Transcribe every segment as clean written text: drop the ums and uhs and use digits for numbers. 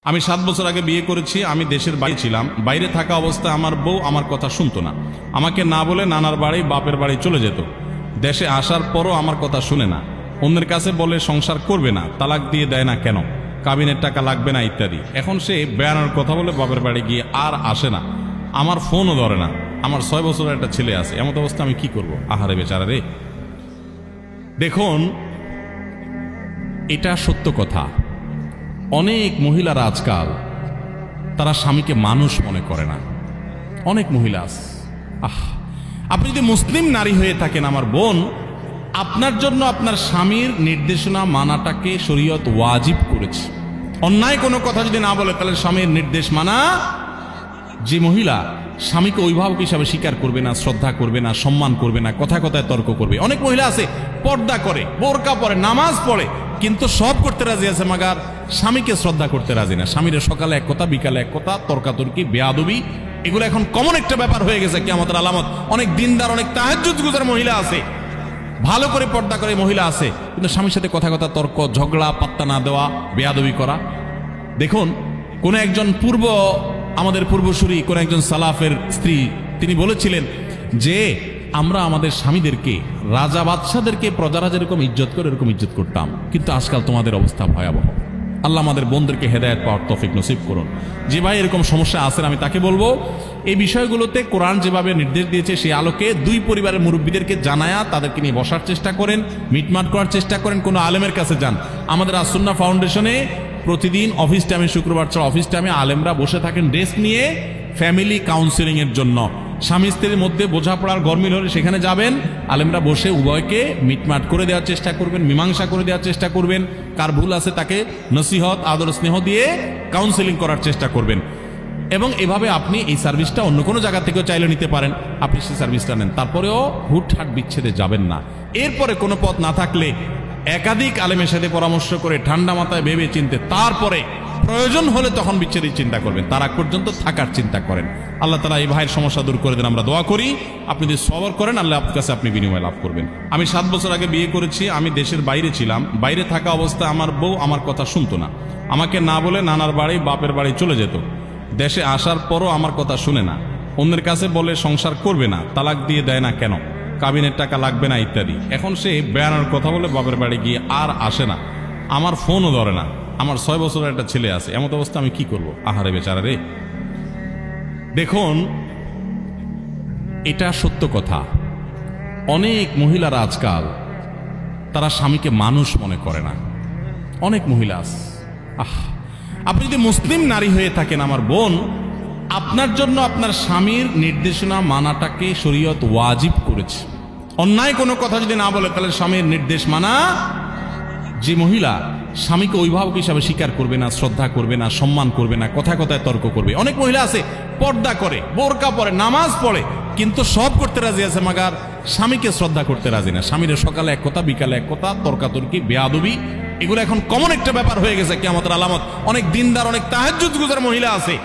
আমি 7 বছর আগে বিয়ে করেছি। আমি দেশের বাইরে ছিলাম। বাইরে থাকা অবস্থায় আমার বউ আমার কথা শুনতো না। আমাকে না বলে নানার বাড়ি বাপের বাড়ি চলে যেত। দেশে আসার পরও আমার কথা শুনে না। অন্যের কাছে বলে সংসার করবে না, তালাক দিয়ে দেয় না কেন, কাবিনের টাকা লাগবে না ইত্যাদি। এখন সে বেড়ানোর কথা বলে বাপের বাড়ি গিয়ে আর আসে না। আমার ফোনও ধরে না। আমার 6 বছরের একটা ছেলে আছে। এমন অবস্থা আমি কি করব? আহারে বেচারা রে। দেখুন, এটা সত্য কথা। অনেক মহিলারা আজকাল তারা স্বামীকে মানুষ মনে করে না। অনেক মহিলা আছে। আপনি যদি মুসলিম নারী হয়ে থাকেন আমার বোন, আপনার জন্য আপনার স্বামীর নির্দেশনা মানাটাকে শরীয়ত ওয়াজিব করেছে। অন্যায় কোনো কথা যদি না বলে তাহলে স্বামীর নির্দেশ মানা। যে মহিলা স্বামীকে অভিভাবক হিসাবে স্বীকার করবে না, শ্রদ্ধা করবে না, সম্মান করবে না, কথায় কথায় তর্ক করবে। অনেক মহিলা আছে পর্দা করে, বোরকা পরে, নামাজ পড়ে, কিন্তু সব করতে রাজি আছে, মাগার স্বামীকে শ্রদ্ধা করতে রাজি না। স্বামীর সকালে এক কথা, বিকালে এক কথা, তর্কাতর্কি, বেয়াদবি, এগুলো এখন কমন একটা ব্যাপার হয়ে গেছে কিয়ামতের আলামত। অনেক দিনদার, অনেক তাহাজ্জুদ গুজার মহিলা আছে, ভালো করে পর্দা করে মহিলা আছে, কিন্তু স্বামীর সাথে কথা কথা তর্ক, ঝগড়া, পাত্তা না দেওয়া, বেয়াদবি করা। দেখুন, কোন একজন আমাদের পূর্বসূরি, কোন একজন সালাফের স্ত্রী, তিনি বলেছিলেন যে আমরা আমাদের স্বামীদেরকে, রাজা বাদশাদেরকে প্রজারা যেরকম ইজ্জত করে এরকম ইজ্জত করতাম, কিন্তু আজকাল তোমাদের অবস্থা ভয়াবহ। আল্লাহ আমাদের বোনদেরকে হেদায়েত পাওয়ার তৌফিক নসিব করুন। যে ভাই এরকম সমস্যা আছেন, আমি তাকে বলবো এই বিষয়গুলোতে কোরআন যেভাবে নির্দেশ দিয়েছে সেই আলোকে দুই পরিবারের মুরব্বীদেরকে জানায়া তাদেরকে নিয়ে বসার চেষ্টা করেন, মিটমাট করার চেষ্টা করেন, কোনো আলেমের কাছে যান। আমাদের আসুন্নাহ ফাউন্ডেশনে প্রতিদিন অফিস টাইমে, শুক্রবার ছাড়া অফিস টাইমে আলেমরা বসে থাকেন ডেস্ক নিয়ে ফ্যামিলি কাউন্সিলিং এর জন্য। স্বামী স্ত্রীর মধ্যে বোঝাপড়ার গরমিল হলে সেখানে যাবেন, আলেমরা বসে উভয়কে মিটমাট করে দেওয়ার চেষ্টা করবেন, মীমাংসা করে দেওয়ার চেষ্টা করবেন। কার ভুল আছে তাকে নসিহত, আদর, স্নেহ দিয়ে কাউন্সিলিং করার চেষ্টা করবেন। এবং এভাবে আপনি এই সার্ভিসটা অন্য কোনো জায়গা থেকেও চাইলে নিতে পারেন, আপনি সেই সার্ভিসটা নেন। তারপরেও হুটহাট বিচ্ছেদে যাবেন না। এরপরে কোনো পথ না থাকলে একাধিক আলেমের সাথে পরামর্শ করে ঠান্ডা মাথায় ভেবে চিনতে, তারপরে প্রয়োজন হলে তখন বিচ্ছেদের চিন্তা করবেন। তার আগ পর্যন্ত থাকার চিন্তা করেন। আল্লাহ তাআলা এই ভাইয়ের সমস্যা দূর করে দেন, আমরা দোয়া করি। আপনি যদি সবর করেন, আল্লাহ আপনার কাছে আপনি বিনিময় লাভ করবেন। আমি 7 বছর আগে বিয়ে করেছি। আমি দেশের বাইরে ছিলাম। বাইরে থাকা অবস্থায় আমার বউ আমার কথা শুনতো না। আমাকে না বলে নানার বাড়ি বাপের বাড়ি চলে যেত। দেশে আসার পরও আমার কথা শুনে না। অন্যের কাছে বলে সংসার করবে না, তালাক দিয়ে দেয় না কেন, কাবিনের টাকা লাগবে না ইত্যাদি। এখন সে বেড়ানোর কথা বলে বাপের বাড়ি গিয়ে আর আসে না। আমার ফোনও ধরে না। আমার 6 বছরের একটা ছেলে আছে। এমন অবস্থা আমি কি করব? আহারে বেচারা রে। দেখুন, এটা সত্য কথা। অনেক মহিলারা আজকাল তারা স্বামীকে মানুষ মনে করে না। অনেক মহিলা আছে। আপনি যদি মুসলিম নারী হয়ে থাকেন আমার বোন, আপনার জন্য আপনার স্বামীর নির্দেশনা মানাটাকে শরীয়ত ওয়াজিব করেছে। অন্যায় কোনো কথা যদি না বলে তাহলে স্বামীর নির্দেশ মানা। যে মহিলা স্বামীকে অভিভাবক হিসাবে স্বীকার করবে না, শ্রদ্ধা করবে না, সম্মান করবে না, কথায় কথায় তর্ক করবে। অনেক মহিলা আছে পর্দা করে, বোরকা পরে, নামাজ পড়ে, কিন্তু সব করতে রাজি আছে, মাগার স্বামীকে শ্রদ্ধা করতে রাজি না। স্বামীর সকালে এক কথা, বিকালে এক কথা, তর্কাতর্কি, বেয়াদবি, এগুলো এখন কমন একটা ব্যাপার হয়ে গেছে কিয়ামতের আলামত। অনেক দিনদার, অনেক তাহাজ্জুদ গুজার মহিলা আছে,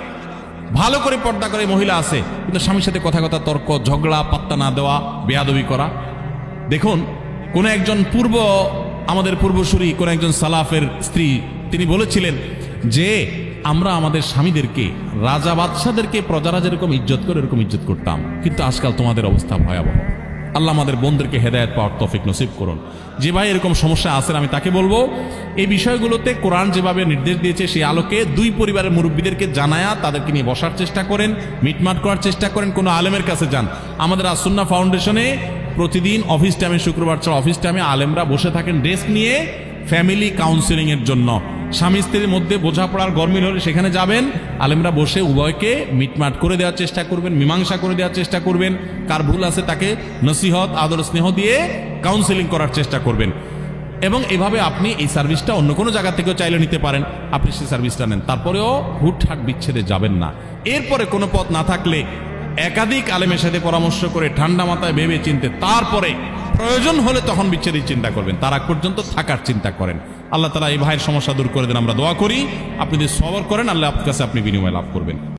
ভালো করে পর্দা করে মহিলা আছে, কিন্তু স্বামীর সাথে কথা কথা তর্ক, ঝগড়া, পাত্তা না দেওয়া, বেয়াদবি করা। দেখুন, কোন একজন আমাদের পূর্বসূরি, কোন একজন সালাফের স্ত্রী, তিনি বলেছিলেন যে আমরা আমাদের স্বামীদেরকে, রাজা বাদশাদেরকে প্রজারা যেরকম ইজ্জত করে এরকম ইজ্জত করতাম, কিন্তু আজকাল তোমাদের অবস্থা ভয়াবহ। আল্লাহ আমাদের বোনদেরকে হেদায়েত পাওয়ার তৌফিক নসিব করুন। যে ভাই এরকম সমস্যা আছেন, আমি তাকে বলবো এই বিষয়গুলোতে কোরআন যেভাবে নির্দেশ দিয়েছে সেই আলোকে দুই পরিবারের মুরব্বীদেরকে জানায়া তাদেরকে নিয়ে বসার চেষ্টা করেন, মিটমাট করার চেষ্টা করেন, কোনো আলেমের কাছে যান। আমাদের আসুন্নাহ ফাউন্ডেশনে প্রতিদিন অফিস টাইমে, শুক্রবার ছাড়া অফিস টাইমে আলেমরা বসে থাকেন ডেস্ক নিয়ে ফ্যামিলি কাউন্সিলিং এর জন্য। স্বামী স্ত্রীর মধ্যে বোঝাপড়ার গরমিল হলে সেখানে যাবেন, আলেমরা বসে উভয়কে মিটমাট করে দেওয়ার চেষ্টা করবেন, মীমাংসা করে দেওয়ার চেষ্টা করবেন। কার ভুল আছে তাকে নসিহত, আদর, স্নেহ দিয়ে কাউন্সিলিং করার চেষ্টা করবেন। এবং এভাবে আপনি এই সার্ভিসটা অন্য কোনো জায়গা থেকেও চাইলে নিতে পারেন, আপনি সেই সার্ভিসটা নেন। তারপরেও হুটহাট বিচ্ছেদে যাবেন না। এরপরে কোনো পথ না থাকলে একাধিক আলেমের সাথে পরামর্শ করে ঠান্ডা মাথায় ভেবে চিনতে, তারপরে প্রয়োজন হলে তখন বিচ্ছেদের চিন্তা করবেন। তার আগ পর্যন্ত থাকার চিন্তা করেন। আল্লাহ তাআলা এই ভাইয়ের সমস্যা দূর করে দেন, আমরা দোয়া করি। আপনি যদি সবর করেন, আল্লাহ আপনার কাছে আপনি বিনিময় লাভ করবেন।